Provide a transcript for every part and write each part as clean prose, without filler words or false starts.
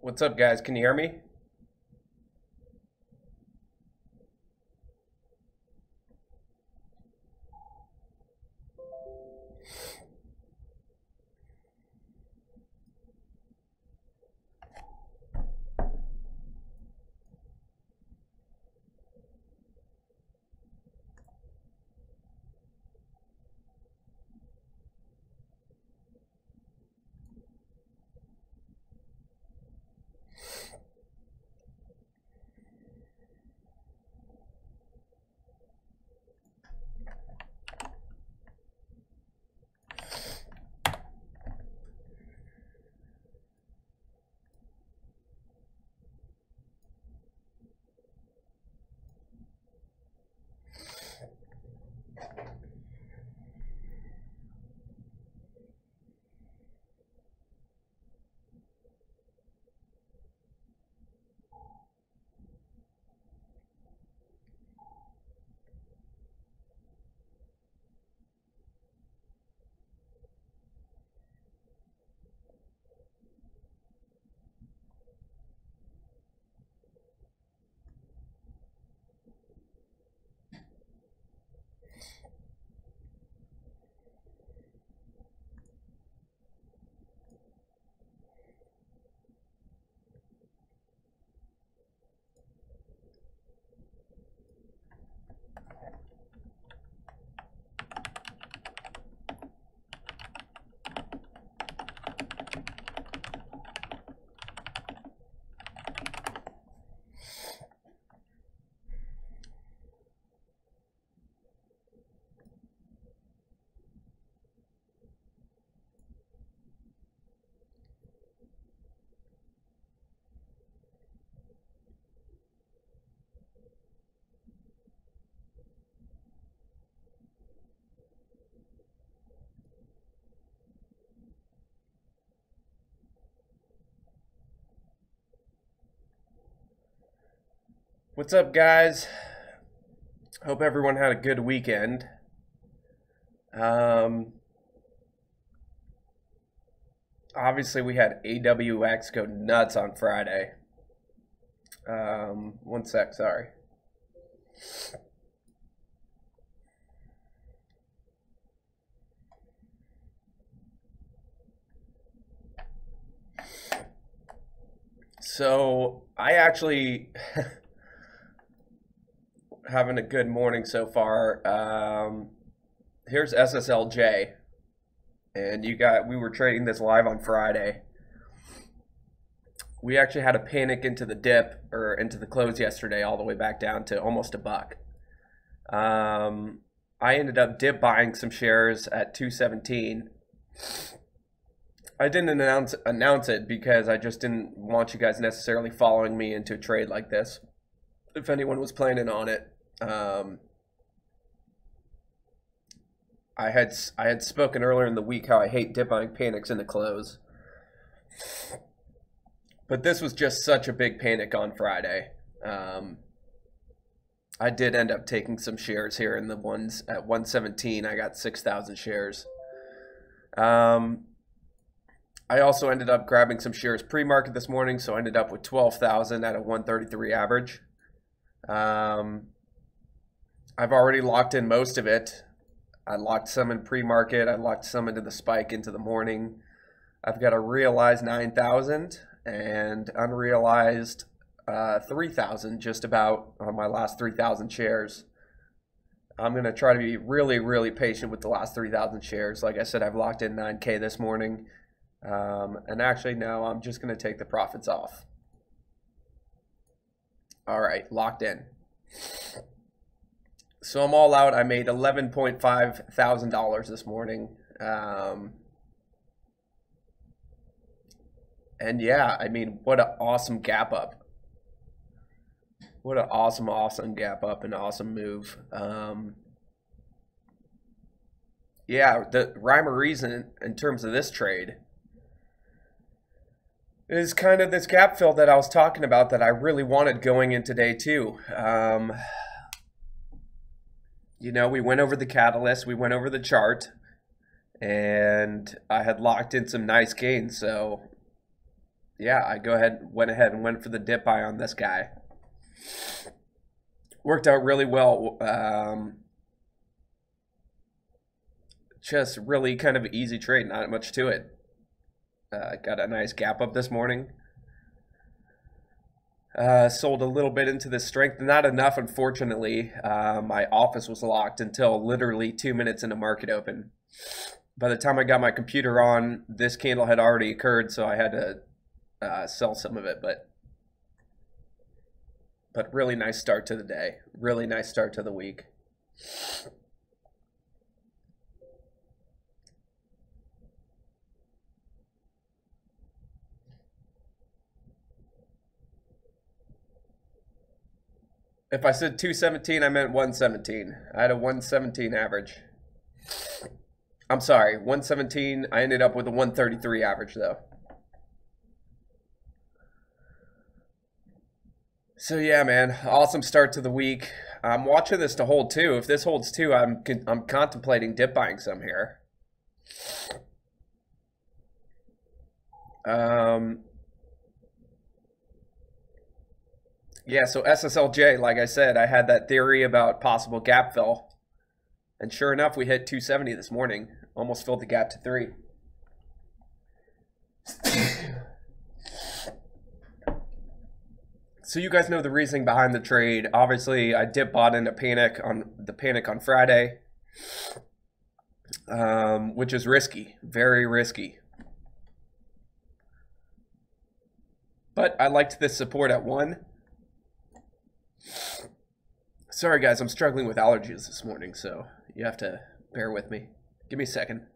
What's up, guys? Can you hear me? What's up, guys? Hope everyone had a good weekend. Obviously, we had AWX go nuts on Friday. One sec, sorry. So, I actually having a good morning so far. Here's SSLJ, and we were trading this live on Friday. We actually had a panic into the dip or into the close yesterday, all the way back down to almost a buck. I ended up dip buying some shares at 217. I didn't announce it because I just didn't want you guys necessarily following me into a trade like this. If anyone was planning on it, I had spoken earlier in the week how I hate dip buying panics in the close, but this was just such a big panic on Friday. I did end up taking some shares here in the ones at 117. I got 6,000 shares. I also ended up grabbing some shares pre-market this morning, so I ended up with 12,000 at a 133 average. I've already locked in most of it. I locked some in pre-market. I locked some into the spike into the morning. I've got a realized 9,000 and unrealized 3,000 just about on my last 3,000 shares. I'm going to try to be really, really patient with the last 3,000 shares. Like I said, I've locked in 9K this morning. And actually, no, I'm just going to take the profits off. All right, locked in. So I'm all out. I made $11.5 thousand this morning. And yeah, I mean, what an awesome gap up. What an awesome gap up and awesome move. Yeah, the rhyme or reason in terms of this trade is kind of this gap fill that I was talking about that I really wanted going into day two. You know, we went over the catalyst, we went over the chart, and I had locked in some nice gains. So yeah, I went ahead and went for the dip buy on this guy. Worked out really well. Just really kind of an easy trade, not much to it. Got a nice gap up this morning. Sold a little bit into the strength, not enough, unfortunately. My office was locked until literally 2 minutes into market open. By the time I got my computer on, this candle had already occurred, so I had to sell some of it. But really nice start to the day. Really nice start to the week. If I said 217, I meant 117. I had a 117 average. I'm sorry, 117. I ended up with a 133 average, though. So yeah, man, awesome start to the week. I'm watching this to hold too. If this holds too, I'm contemplating dip buying some here. Yeah, so SSLJ, like I said, I had that theory about possible gap fill. And sure enough, we hit 270 this morning. Almost filled the gap to 3. So you guys know the reasoning behind the trade. Obviously, I dip bought into panic on Friday, which is risky, very risky. But I liked this support at 1. Sorry guys, I'm struggling with allergies this morning, so you have to bear with me. Give me a second.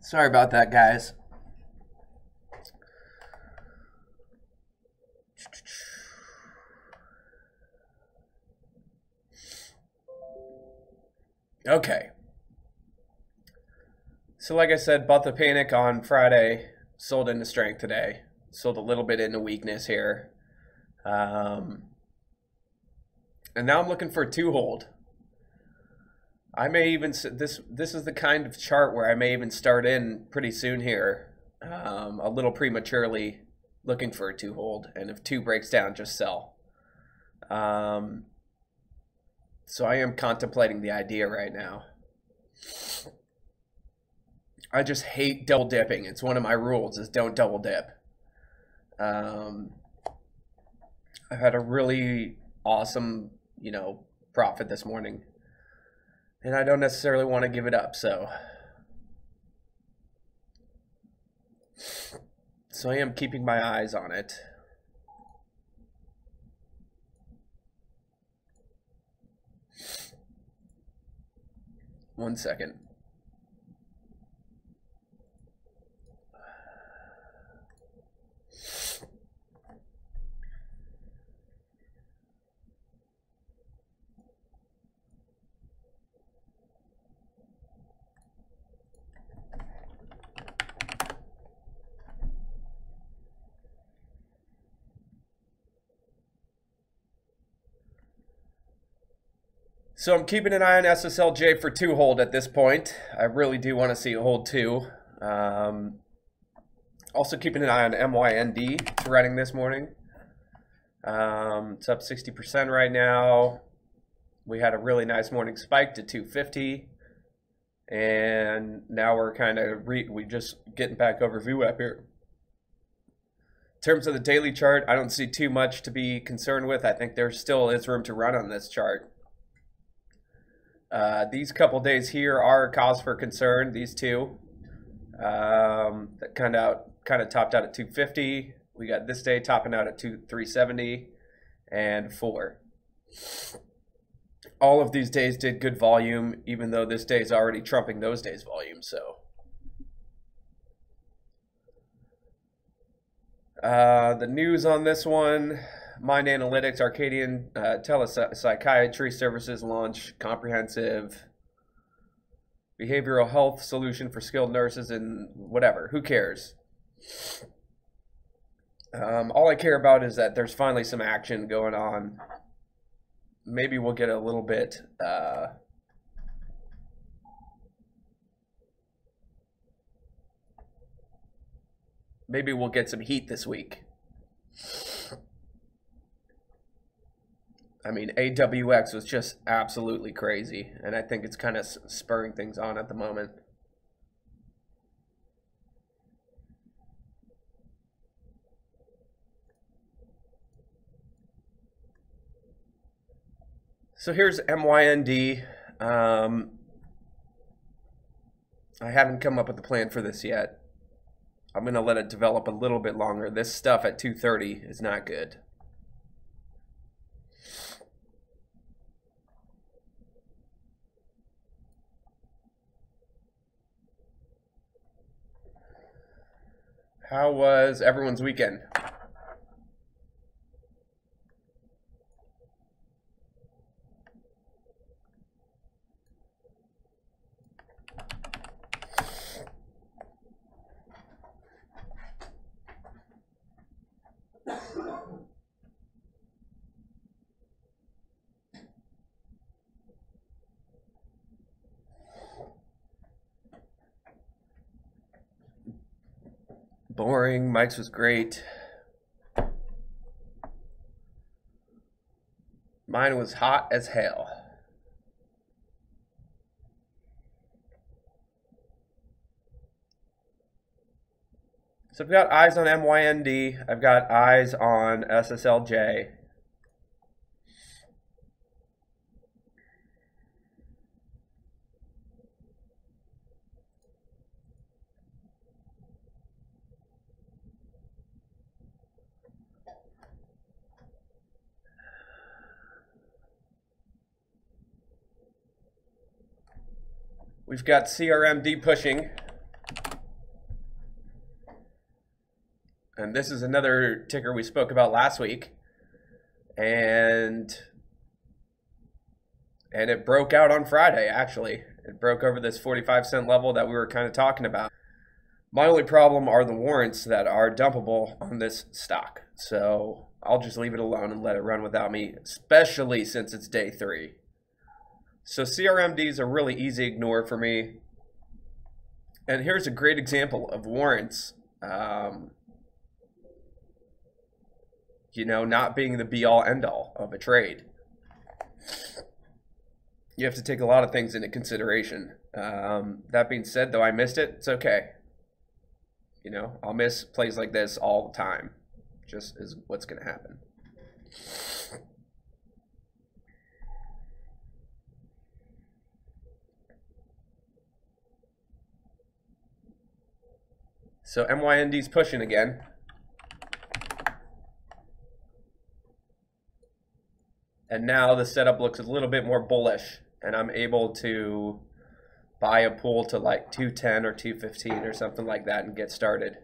Sorry about that, guys. Okay. So like I said, bought the panic on Friday, sold into strength today, sold a little bit into weakness here. And now I'm looking for a 2-hold. I may even, this is the kind of chart where I may even start in pretty soon here, a little prematurely looking for a 2-hold. And if 2 breaks down, just sell. So I am contemplating the idea right now. I just hate double dipping. It's one of my rules is don't double dip. I've had a really awesome, profit this morning. And I don't necessarily want to give it up, so I am keeping my eyes on it. One second. So I'm keeping an eye on SSLJ for 2 hold at this point. I really do want to see it hold 2. Also keeping an eye on MYND. It's running this morning. It's up 60% right now. We had a really nice morning spike to 250. And now we're kind of we just getting back over VWAP here. In terms of the daily chart, I don't see too much to be concerned with. I think there still is room to run on this chart. These couple days here are a cause for concern. These two that kind of topped out at 250. We got this day topping out at 370 and 4. All of these days did good volume, even though this day is already trumping those days' volume. So the news on this one. Mind Analytics, Arcadian Telepsychiatry Services launch comprehensive behavioral health solution for skilled nurses and whatever. Who cares? All I care about is that there's finally some action going on. Maybe we'll get a little bit maybe we'll get some heat this week. I mean, AWX was just absolutely crazy, and I think it's kind of spurring things on at the moment. So here's MYND. I haven't come up with a plan for this yet. I'm going to let it develop a little bit longer. This stuff at 230 is not good. How was everyone's weekend? Boring. Mike's was great. Mine was hot as hell. So I've got eyes on MYND. I've got eyes on SSLJ. We've got CRMD pushing. And this is another ticker we spoke about last week. And it broke out on Friday, actually. It broke over this 45-cent level that we were kind of talking about. My only problem are the warrants that are dumpable on this stock. So I'll just leave it alone and let it run without me, especially since it's day 3. So CRMD is a really easy ignore for me. And here's a great example of warrants, you know, not being the be-all, end-all of a trade. You have to take a lot of things into consideration. That being said, though I missed it, it's okay. You know, I'll miss plays like this all the time. Just is what's going to happen. So MYND's pushing again. And now the setup looks a little bit more bullish, and I'm able to buy a pool to like 210 or 215 or something like that and get started.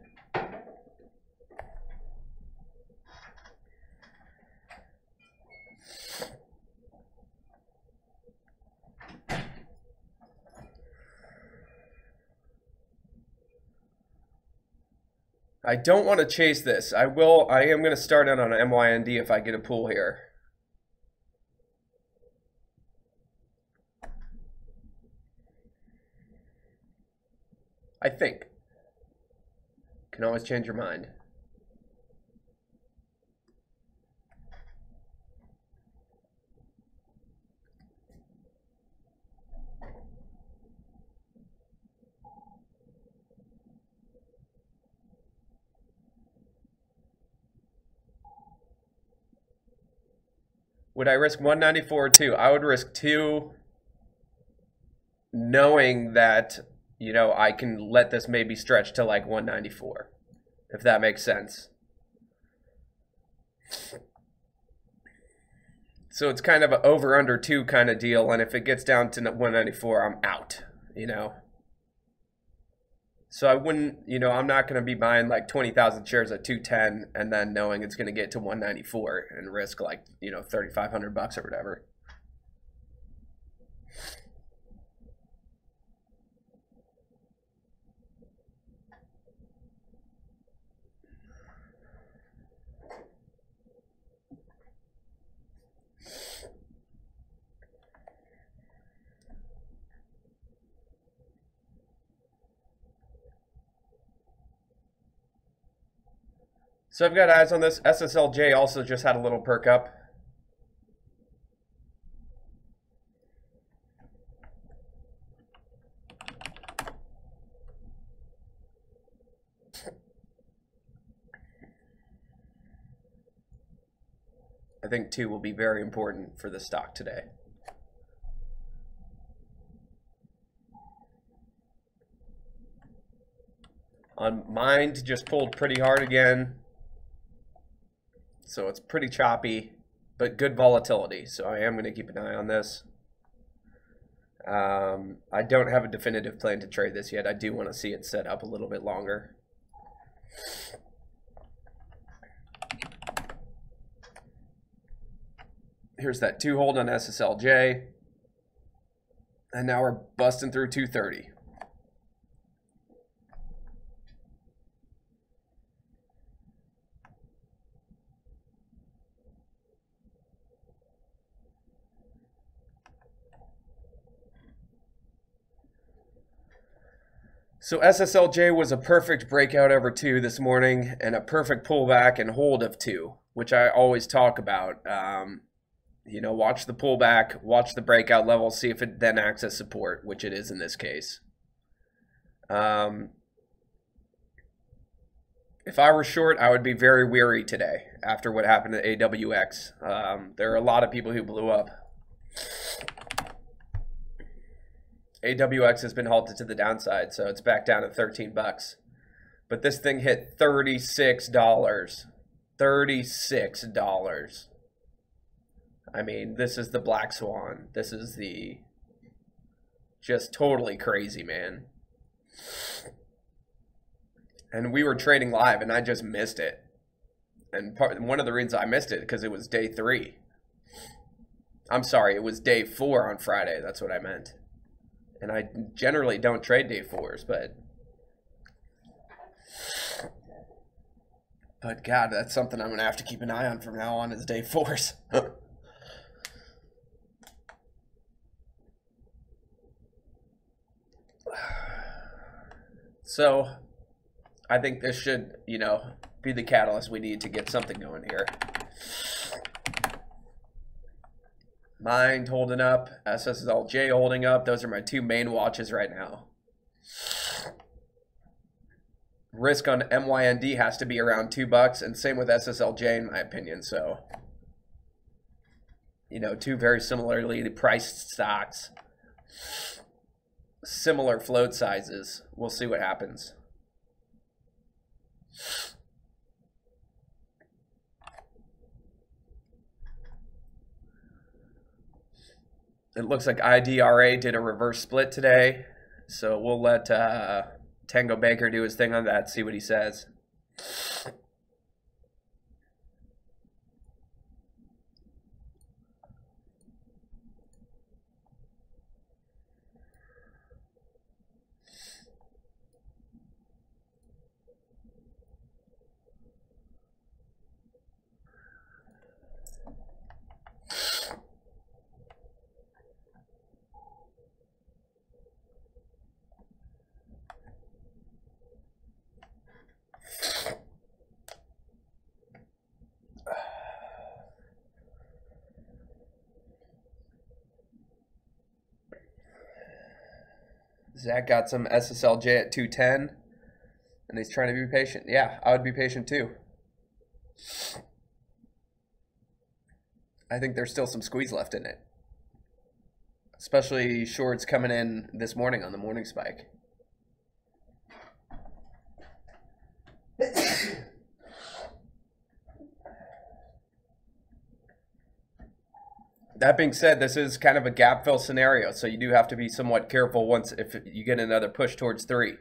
I don't want to chase this. I am going to start in on MYND if I get a pool here. I think. Can always change your mind. Would I risk 194 or 2? I would risk 2, knowing that, you know, I can let this maybe stretch to like 194, if that makes sense. So it's kind of an over under 2 kind of deal, and if it gets down to 194, I'm out, you know. So I wouldn't, you know, I'm not going to be buying like 20,000 shares at 210 and then knowing it's going to get to 194 and risk like, you know, 3,500 bucks or whatever. So I've got eyes on this. SSLJ also just had a little perk up. I think 2 will be very important for the stock today. On Mind just pulled pretty hard again. So it's pretty choppy, but good volatility. So I am going to keep an eye on this. I don't have a definitive plan to trade this yet. I do want to see it set up a little bit longer. Here's that 2 hold on SSLJ. And now we're busting through 230. So SSLJ was a perfect breakout over 2 this morning and a perfect pullback and hold of 2, which I always talk about. You know, watch the pullback, watch the breakout level, see if it then acts as support, which it is in this case. If I were short, I would be very weary today after what happened to AWX. There are a lot of people who blew up. AWX has been halted to the downside, so it's back down at 13 bucks. But this thing hit $36. $36. I mean, this is the black swan. This is the just totally crazy, man. And we were trading live, and I just missed it. And one of the reasons I missed it because it was day 3. I'm sorry, it was day 4 on Friday. That's what I meant. And I generally don't trade day 4s, but God, that's something I'm going to have to keep an eye on from now on is day 4s. So I think this should, you know, be the catalyst we need to get something going here. Mind holding up, SSLJ holding up. Those are my 2 main watches right now. Risk on MYND has to be around $2, and same with SSLJ in my opinion. So, you know, 2 very similarly priced stocks, similar float sizes. We'll see what happens. It looks like IDRA did a reverse split today, so we'll let Tango Baker do his thing on that, see what he says. Zach got some SSLJ at 210, and he's trying to be patient. Yeah, I would be patient too. I think there's still some squeeze left in it, especially shorts coming in this morning on the morning spike. That being said, this is kind of a gap fill scenario, so you do have to be somewhat careful once if you get another push towards 3.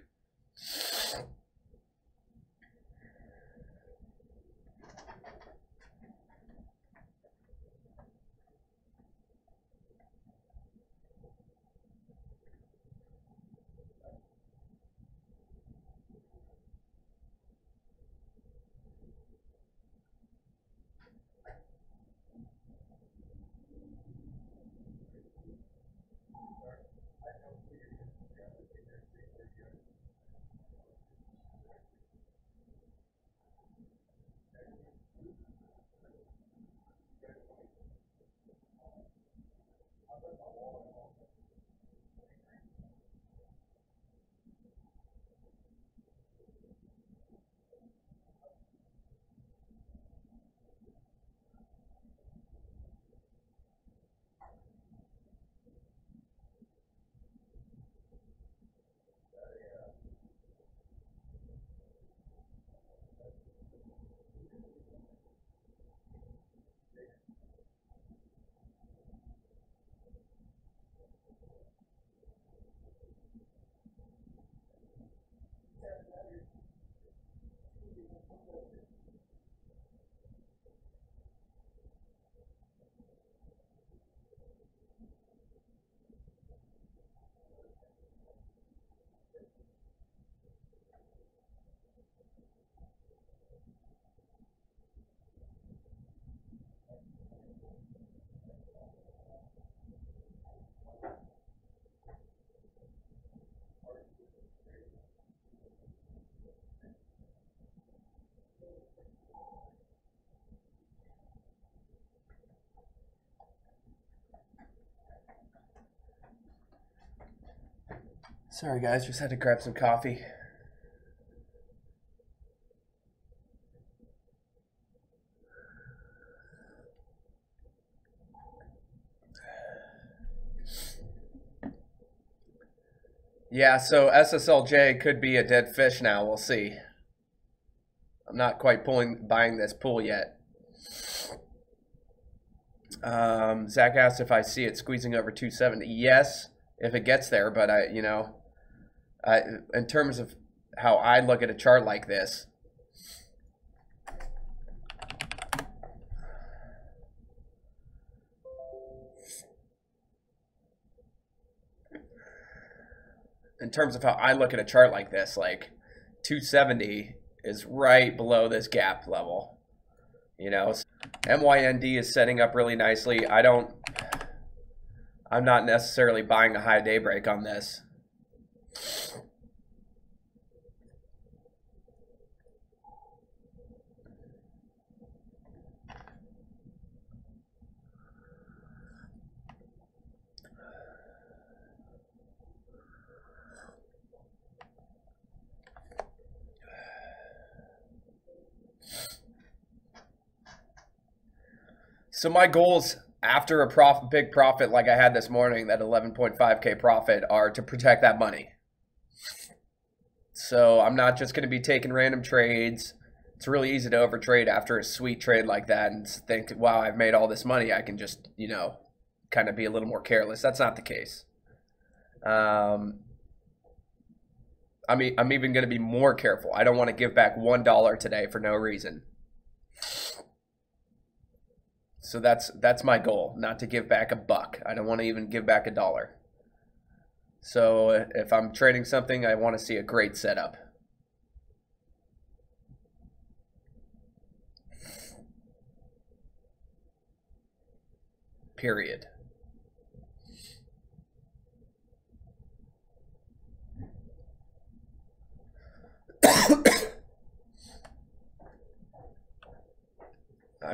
Sorry guys, just had to grab some coffee. Yeah, so SSLJ could be a dead fish now. We'll see. I'm not quite buying this pull yet. Zach asked if I see it squeezing over 270. Yes, if it gets there, but in terms of how I look at a chart like this, like 270 is right below this gap level. MYND is setting up really nicely. I'm not necessarily buying a high daybreak on this. So my goals after a big profit like I had this morning, that 11.5K profit, are to protect that money. So I'm not just going to be taking random trades. It's really easy to overtrade after a sweet trade like that and think, wow, I've made all this money. I can just, kind of be a little more careless. That's not the case. I'm even going to be more careful. I don't want to give back $1 today for no reason. So that's my goal, not to give back $1. I don't want to even give back $1. So if I'm trading something, I want to see a great setup. Period.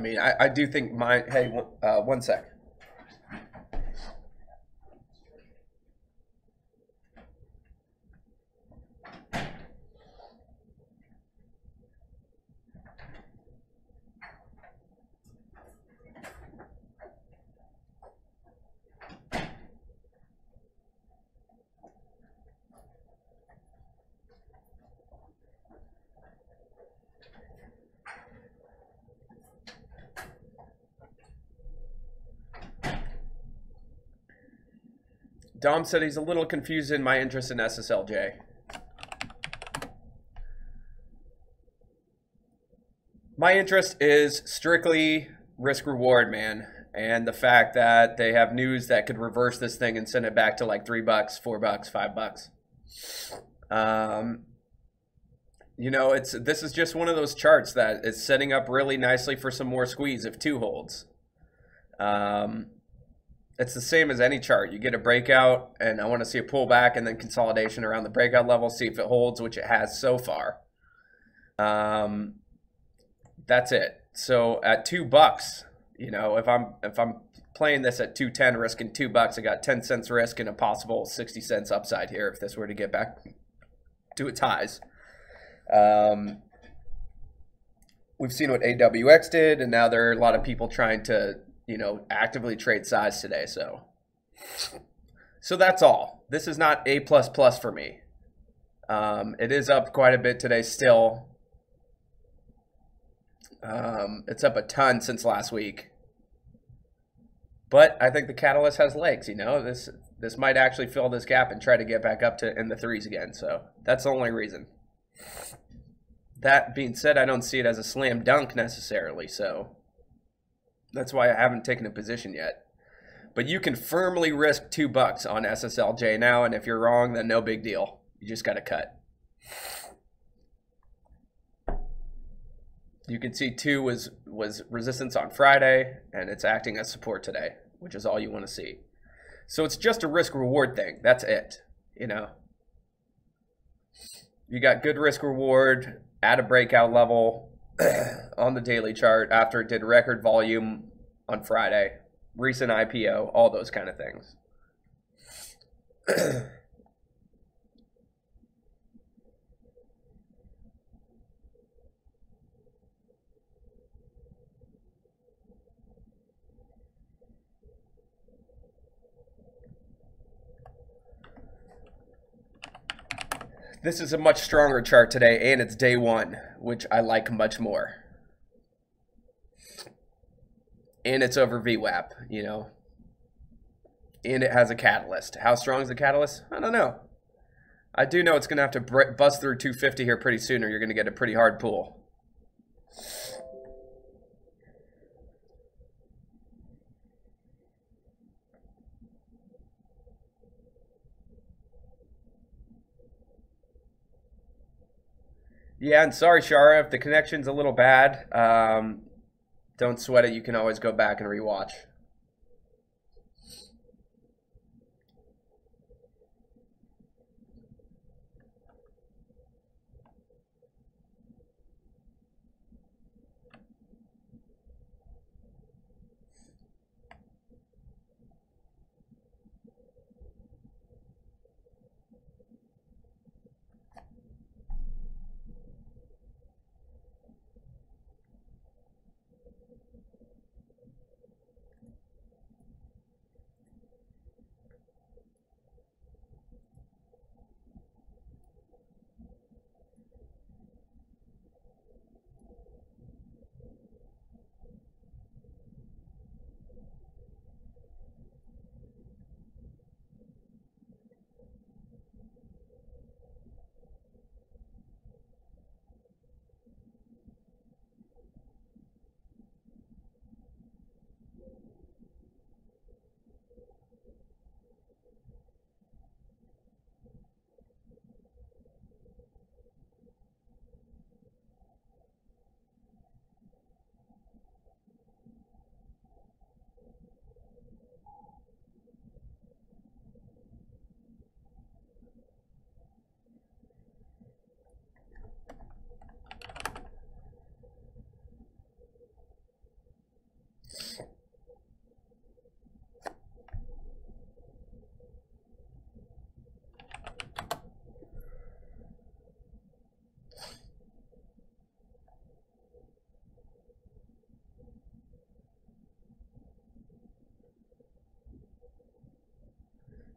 I do think hey, one sec. Dom said he's a little confused in my interest in SSLJ. My interest is strictly risk reward, man. And the fact that they have news that could reverse this thing and send it back to like $3, $4, $5. You know, this is just one of those charts that is setting up really nicely for some more squeeze if 2 holds. It's the same as any chart. You get a breakout, and I want to see a pullback and then consolidation around the breakout level, see if it holds, which it has so far. That's it. So at $2, you know, if I'm playing this at 210, risking $2, I got 10 cents risk and a possible 60 cents upside here if this were to get back to its highs. We've seen what AWX did, and now there are a lot of people trying to, you know, actively trade size today. So that's all. This is not A++ for me. It is up quite a bit today still. It's up a ton since last week. But I think the catalyst has legs, you know. This might actually fill this gap and try to get back up to in the 3s again. So that's the only reason. That being said, I don't see it as a slam dunk necessarily, so that's why I haven't taken a position yet. But you can firmly risk $2 on SSLJ now, and if you're wrong, then no big deal. You just got to cut. You can see 2 was resistance on Friday, and it's acting as support today, which is all you want to see. So it's just a risk-reward thing. That's it, you know. You got good risk-reward at a breakout level on the daily chart after it did record volume on Friday, recent IPO, all those kind of things. This is a much stronger chart today, and it's day 1, which I like much more. And it's over VWAP, you know. And it has a catalyst. How strong is the catalyst? I don't know. I do know it's going to have to bust through 250 here pretty soon, or you're going to get a pretty hard pull. Yeah, and sorry, Shara, if the connection's a little bad, don't sweat it. You can always go back and rewatch.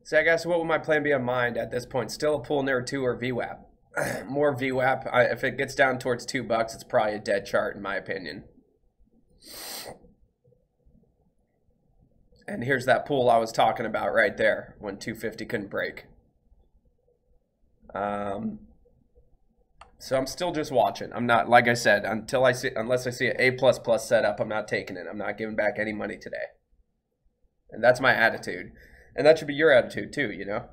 So I guess what would my plan be on mine at this point? Still a pull near 2 or VWAP. More VWAP. If it gets down towards $2, it's probably a dead chart in my opinion. And here's that pool I was talking about right there when 250 couldn't break. So I'm still just watching. I'm not, like I said, unless I see an A++ setup, I'm not taking it. I'm not giving back any money today. And that's my attitude. And that should be your attitude too, you know?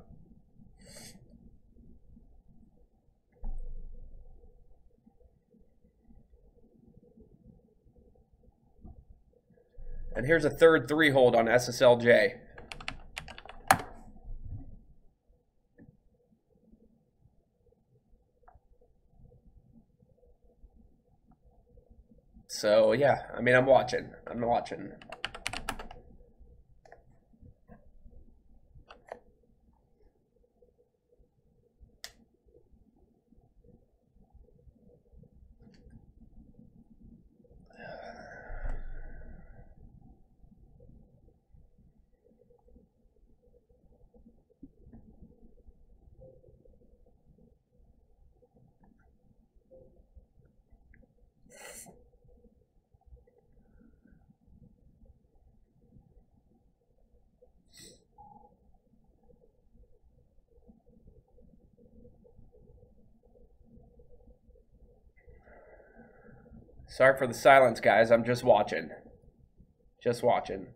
And here's a third 3-hold on SSLJ. So, yeah, I mean, I'm watching. Sorry for the silence, guys. I'm just watching. Just watching.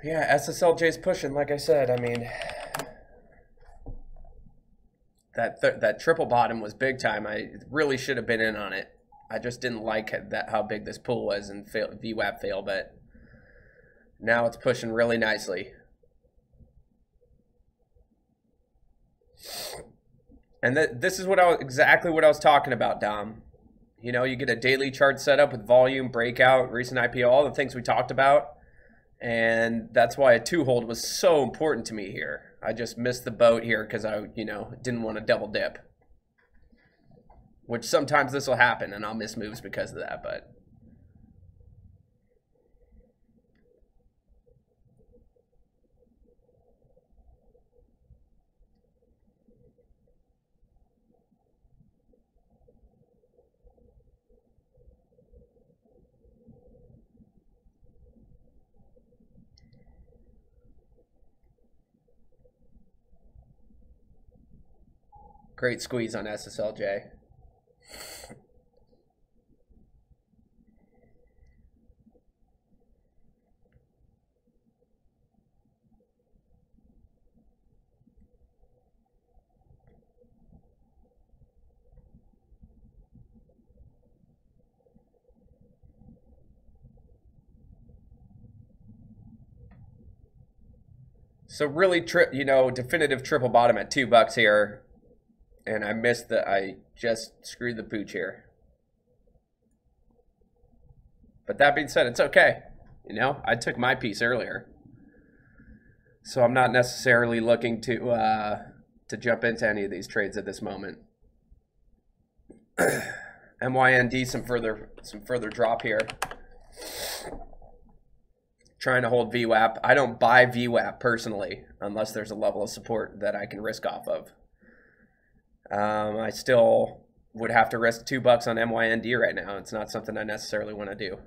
Yeah, SSLJ's pushing, like I said. I mean, that triple bottom was big time. I really should have been in on it. I just didn't like how big this pool was and VWAP fail, but now it's pushing really nicely. And this is exactly what I was talking about, Dom. You know, you get a daily chart set up with volume, breakout, recent IPO, all the things we talked about. And that's why a 2-hold was so important to me here. I just missed the boat here because I, didn't want to double dip. Which sometimes this will happen and I'll miss moves because of that, but great squeeze on SSLJ. So really, definitive triple bottom at $2 here. And I just screwed the pooch here. But that being said, it's okay. I took my piece earlier. So I'm not necessarily looking to jump into any of these trades at this moment. MYND, some further drop here. trying to hold VWAP. I don't buy VWAP personally unless there's a level of support that I can risk off of. I still would have to risk $2 on MYND right now. It's not something I necessarily want to do.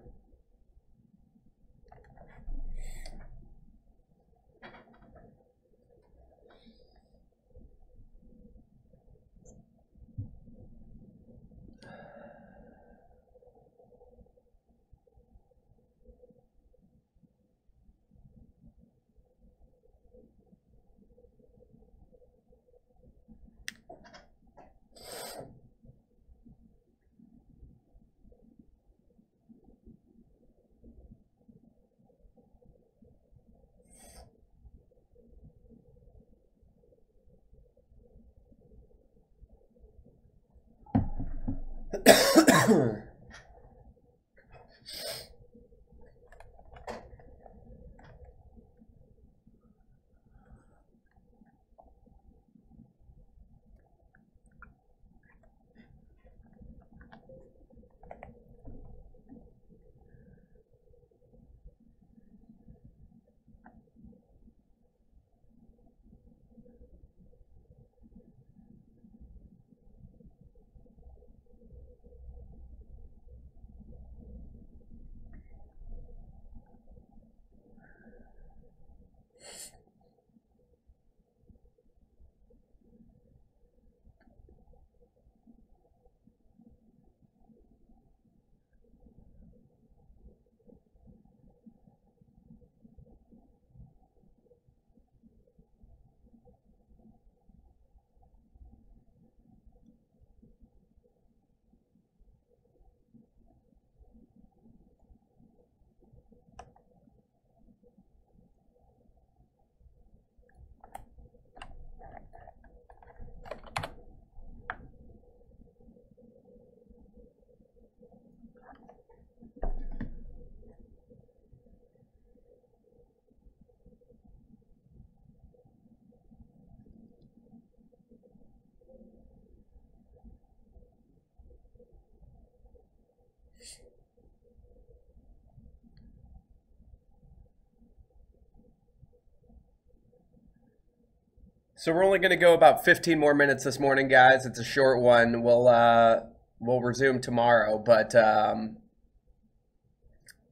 So we're only going to go about 15 more minutes this morning, guys. It's a short one. We'll resume tomorrow, but I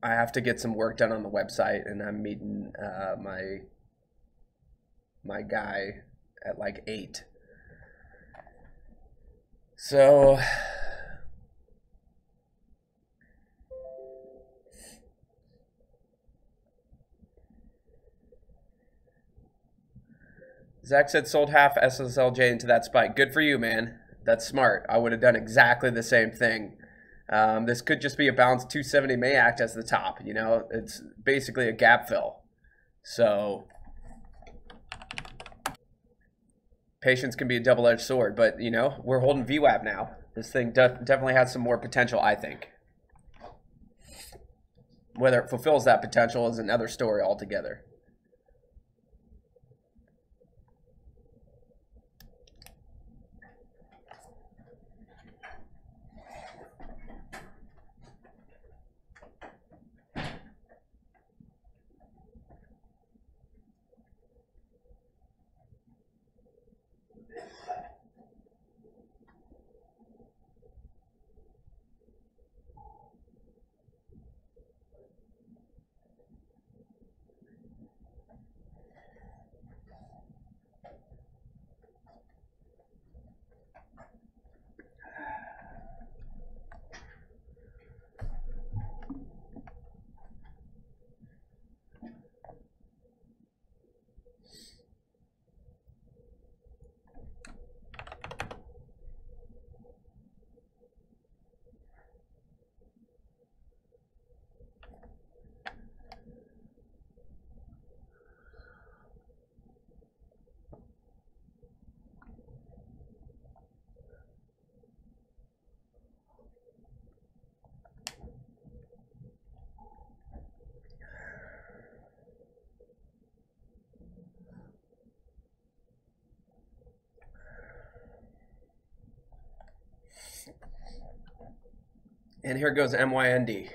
have to get some work done on the website, and I'm meeting my guy at like 8. So Zach said sold half SSLJ into that spike. Good for you, man. That's smart. I would have done exactly the same thing. This could just be a balanced 270 may act as the top. You know, it's basically a gap fill. So patience can be a double-edged sword, but you know, we're holding VWAP now. This thing definitely has some more potential, I think. Whether it fulfills that potential is another story altogether. And here goes MYND.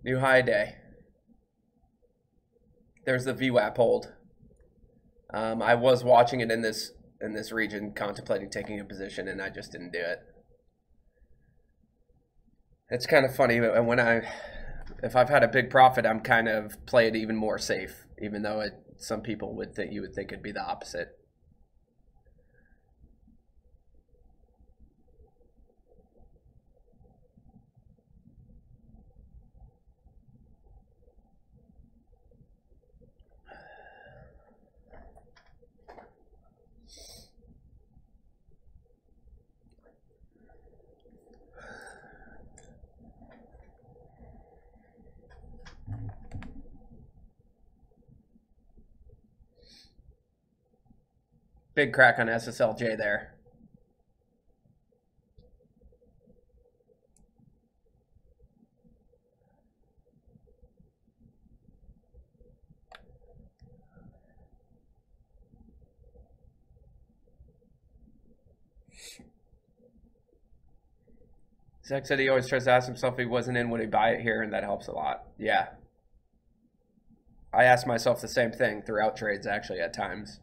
New high day. There's the VWAP hold. I was watching it in this region, contemplating taking a position, and I just didn't do it. It's kind of funny, but if I've had a big profit, I'm kind of play it even more safe, even though some people would think it'd be the opposite. Big crack on SSLJ there. Zach said he always tries to ask himself if he wasn't in, would he buy it here, and that helps a lot. Yeah. I ask myself the same thing throughout trades, actually, at times.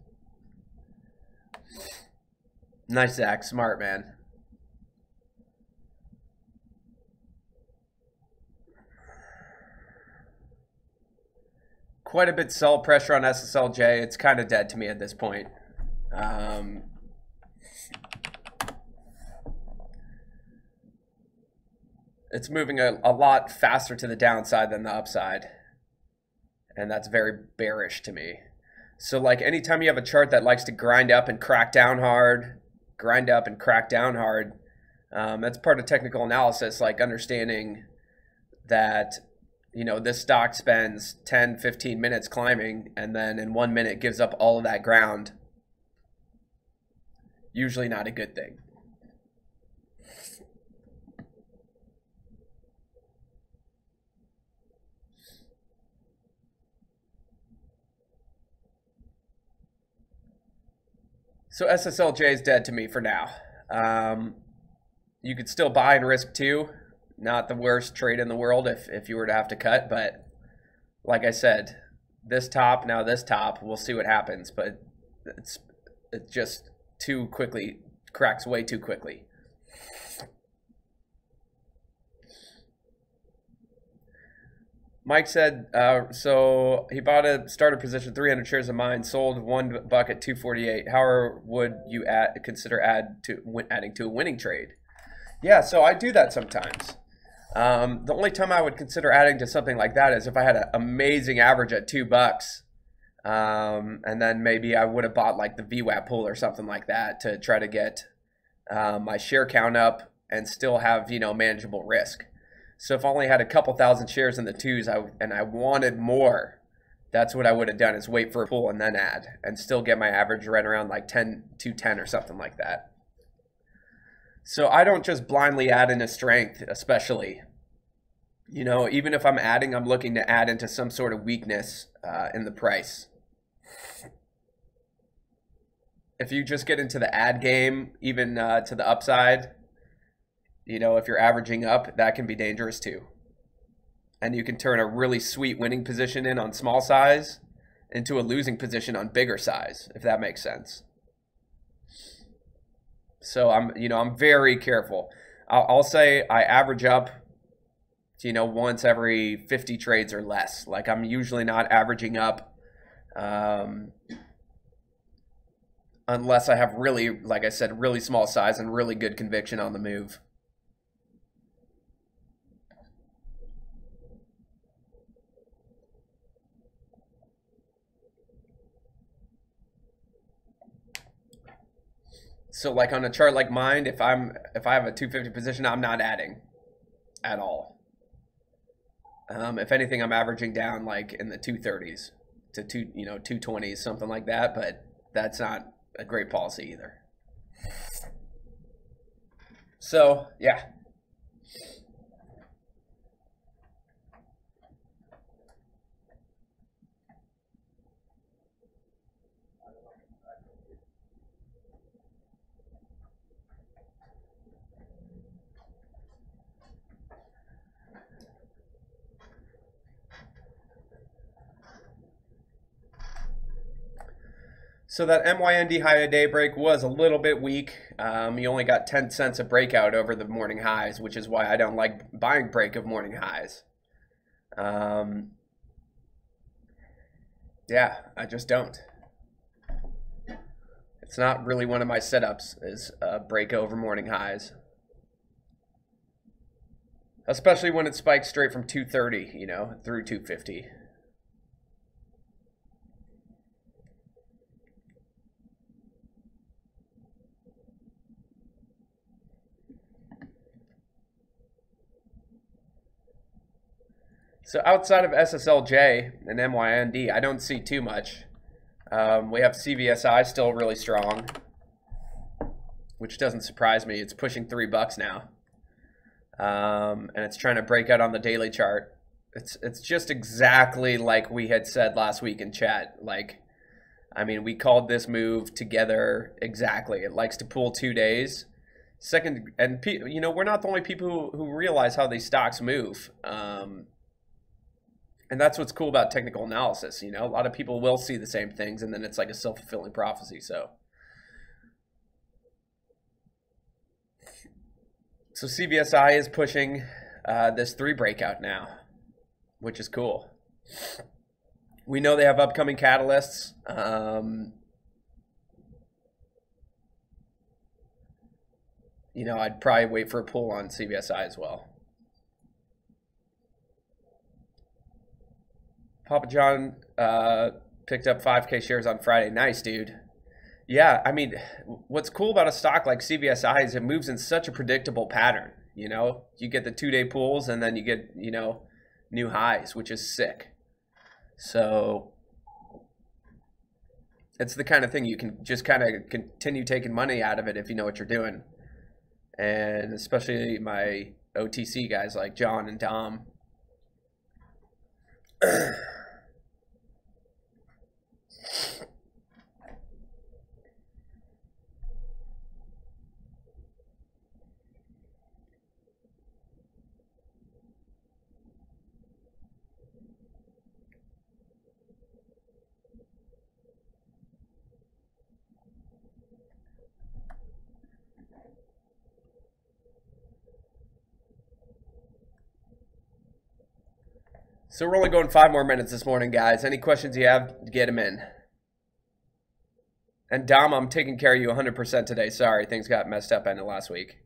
Nice, Zach. Smart, man. Quite a bit sell pressure on SSLJ. It's kind of dead to me at this point. It's moving a lot faster to the downside than the upside. And that's very bearish to me. So like anytime you have a chart that likes to grind up and crack down hard, that's part of technical analysis, like understanding that, you know, this stock spends 10, 15 minutes climbing and then in 1 minute gives up all of that ground. Usually not a good thing. So SSLJ is dead to me for now. You could still buy and risk too. Not the worst trade in the world if you were to have to cut. But like I said, this top, now this top, we'll see what happens. But it just too quickly, cracks way too quickly. Mike said, so he bought a starter position, 300 shares of mine, sold $1 at 248. How would you consider adding to a winning trade? Yeah, so I do that sometimes. The only time I would consider adding to something like that is if I had an amazing average at $2, and then maybe I would have bought like the VWAP pool or something like that to try to get my share count up and still have, you know, manageable risk. So if I only had a couple thousand shares in the twos and I wanted more, that's what I would have done, is wait for a pool and then add and still get my average right around like 210 or something like that. So I don't just blindly add into strength, especially. You know, even if I'm adding, I'm looking to add into some sort of weakness in the price. If you just get into the add game, even to the upside, you know, if you're averaging up, that can be dangerous too. And you can turn a really sweet winning position in on small size into a losing position on bigger size, if that makes sense. So I'm very careful. I'll say I average up, you know, once every 50 trades or less. Like I'm usually not averaging up unless I have really, like I said, really small size and really good conviction on the move. So like on a chart like mine, if I have a 250 position, I'm not adding at all. If anything, I'm averaging down like in the 230s to 220s, something like that, but that's not a great policy either. So, yeah. So that MYND high of daybreak was a little bit weak. You only got 10 cents of breakout over the morning highs, which is why I don't like buying break of morning highs. Yeah, I just don't. It's not really one of my setups, is break over morning highs. Especially when it spikes straight from 230, you know, through 250. So outside of SSLJ and MYND, I don't see too much. We have CVSI still really strong, which doesn't surprise me. It's pushing $3 now. And it's trying to break out on the daily chart. It's just exactly like we had said last week in chat. Like, I mean, we called this move together exactly. It likes to pull 2 days. Second, and you know, we're not the only people who realize how these stocks move. And that's what's cool about technical analysis. You know, a lot of people will see the same things, and then it's like a self-fulfilling prophecy. So CVSI is pushing this 3 breakout now, which is cool. We know they have upcoming catalysts. You know, I'd probably wait for a pull on CVSI as well. Papa John picked up 5K shares on Friday. Nice, dude. Yeah, I mean, what's cool about a stock like CVSI is it moves in such a predictable pattern. You know, you get the 2-day pulls and then you get, you know, new highs, which is sick. So it's the kind of thing you can just kind of continue taking money out of it if you know what you're doing. And especially my OTC guys like John and Dom. So we're only going 5 more minutes this morning, guys. Any questions you have, get them in. And Dom, I'm taking care of you 100% today. Sorry, things got messed up end of last week.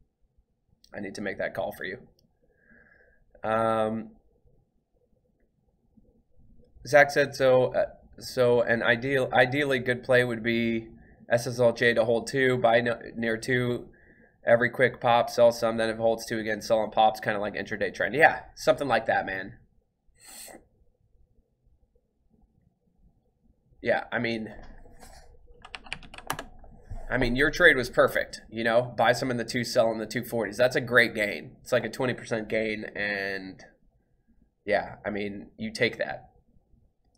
I need to make that call for you. Zach said so. So an ideally good play would be SSLJ to hold 2, buy near 2, every quick pop, sell some. Then if it holds 2 again, sell on pops, kind of like intraday trend. Yeah, something like that, man. Yeah, I mean, your trade was perfect. You know, buy some in the 2, sell in the 240s. That's a great gain. It's like a 20% gain, and yeah, I mean, you take that.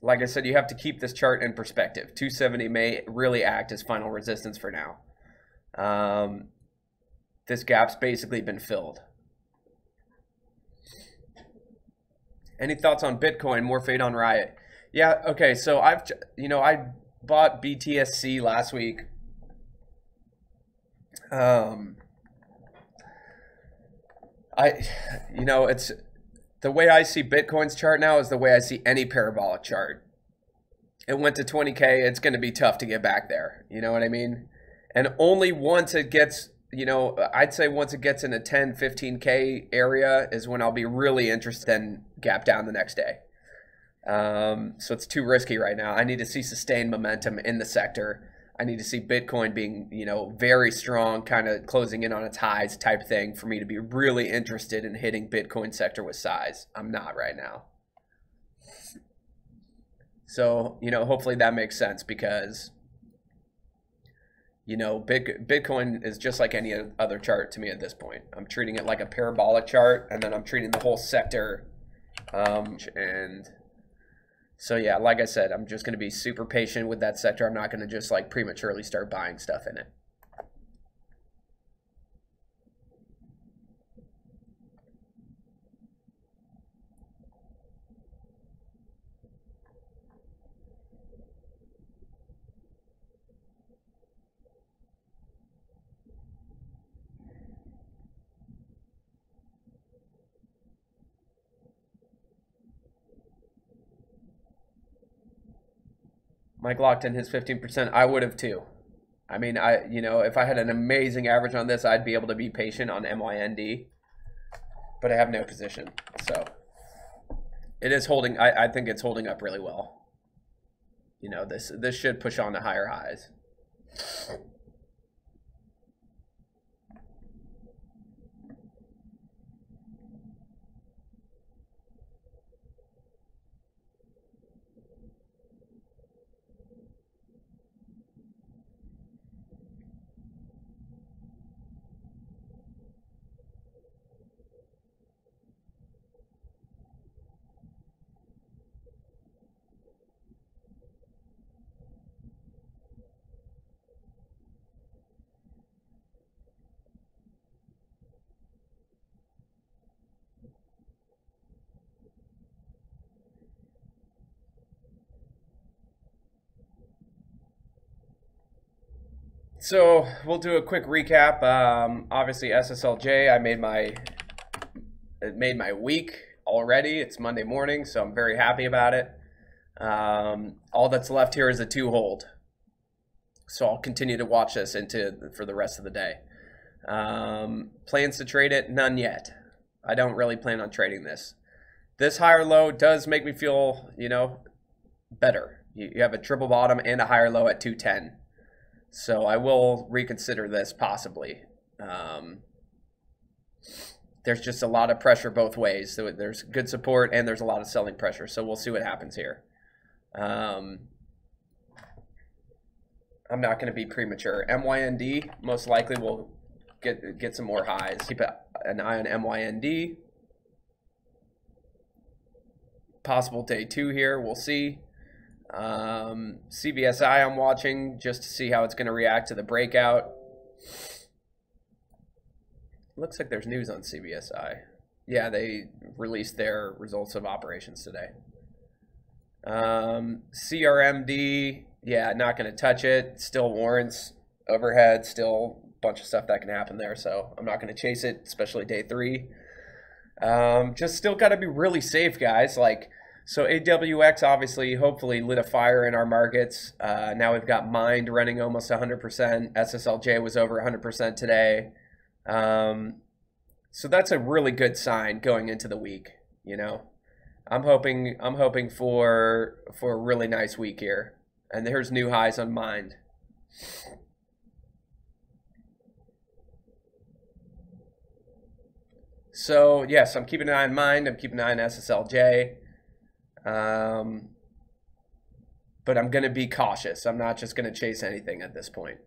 Like I said, you have to keep this chart in perspective. 270 may really act as final resistance for now. This gap's basically been filled. Any thoughts on Bitcoin? More fade on Riot. Yeah, okay, so I bought BTSC last week. It's the way I see Bitcoin's chart now is the way I see any parabolic chart. It went to 20K, it's going to be tough to get back there. You know what I mean? And only once it gets, you know, I'd say once it gets in a 10, 15K area is when I'll be really interested in gap down the next day. So it's too risky right now. I need to see sustained momentum in the sector. I need to see Bitcoin being, you know, very strong, kind of closing in on its highs type thing for me to be really interested in hitting Bitcoin sector with size. I'm not right now. So, you know, hopefully that makes sense because, you know, Bitcoin is just like any other chart to me at this point. I'm treating it like a parabolic chart, and then I'm treating the whole sector. And so, yeah, like I said, I'm just going to be super patient with that sector. I'm not going to just like prematurely start buying stuff in it. Mike locked in his 15%. I would have too. I mean, if I had an amazing average on this, I'd be able to be patient on MYND, but I have no position. So it is holding, I think it's holding up really well. This should push on to higher highs. So we'll do a quick recap. Obviously SSLJ, it made my week already. It's Monday morning, so I'm very happy about it. All that's left here is a 2 hold. So I'll continue to watch this for the rest of the day. Plans to trade it? None yet. I don't really plan on trading this. This higher low does make me feel, better. You have a triple bottom and a higher low at 210. So I will reconsider this possibly. There's just a lot of pressure both ways. So there's good support and there's a lot of selling pressure. So we'll see what happens here. I'm not going to be premature. MYND most likely will get some more highs. Keep an eye on MYND. Possible day 2 here. We'll see. CBSI I'm watching just to see how it's going to react to the breakout. Looks like there's news on CBSI. Yeah, they released their results of operations today. CRMD, yeah, not going to touch it. Still warrants overhead, still a bunch of stuff that can happen there, so I'm not going to chase it, especially day 3. Just still got to be really safe, guys. So AWX obviously, hopefully lit a fire in our markets. Now we've got Mind running almost 100%. SSLJ was over 100% today. So that's a really good sign going into the week. I'm hoping for a really nice week here. And there's new highs on Mind. So yes, I'm keeping an eye on Mind. I'm keeping an eye on SSLJ. But I'm going to be cautious. I'm not just going to chase anything at this point.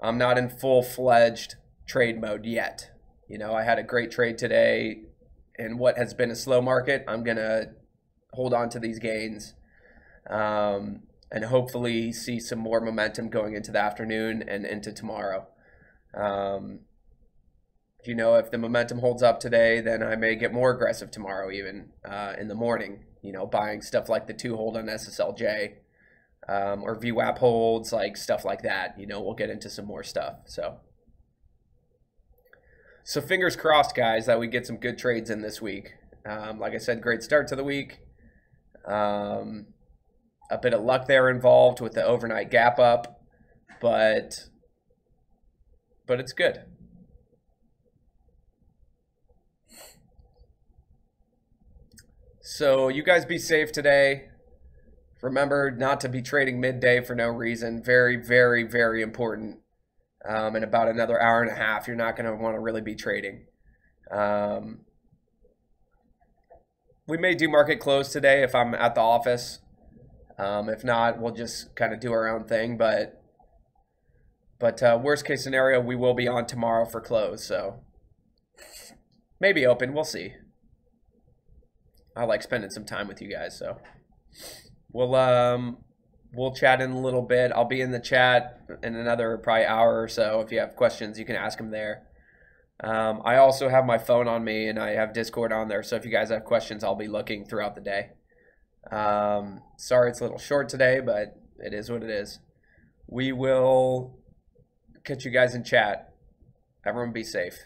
I'm not in full-fledged trade mode yet. I had a great trade today in what has been a slow market. I'm going to hold on to these gains and hopefully see some more momentum going into the afternoon and into tomorrow. If the momentum holds up today, then I may get more aggressive tomorrow even in the morning. Buying stuff like the 2 hold on SSLJ or VWAP holds, stuff like that. We'll get into some more stuff. So fingers crossed, guys, that we get some good trades in this week. Like I said, great start to the week. A bit of luck there involved with the overnight gap up, but it's good. So you guys be safe today. Remember not to be trading midday for no reason. Very, very, very important. In about another hour and a half, you're not going to want to really be trading. We may do market close today if I'm at the office. If not, we'll just kind of do our own thing. But worst case scenario, we will be on tomorrow for close. So maybe open. We'll see. I like spending some time with you guys, so we'll chat in a little bit. I'll be in the chat in another probably hour or so. If you have questions, you can ask them there. I also have my phone on me, and I have Discord on there, so if you guys have questions, I'll be looking throughout the day. Sorry it's a little short today, but it is what it is. We will catch you guys in chat. Everyone be safe.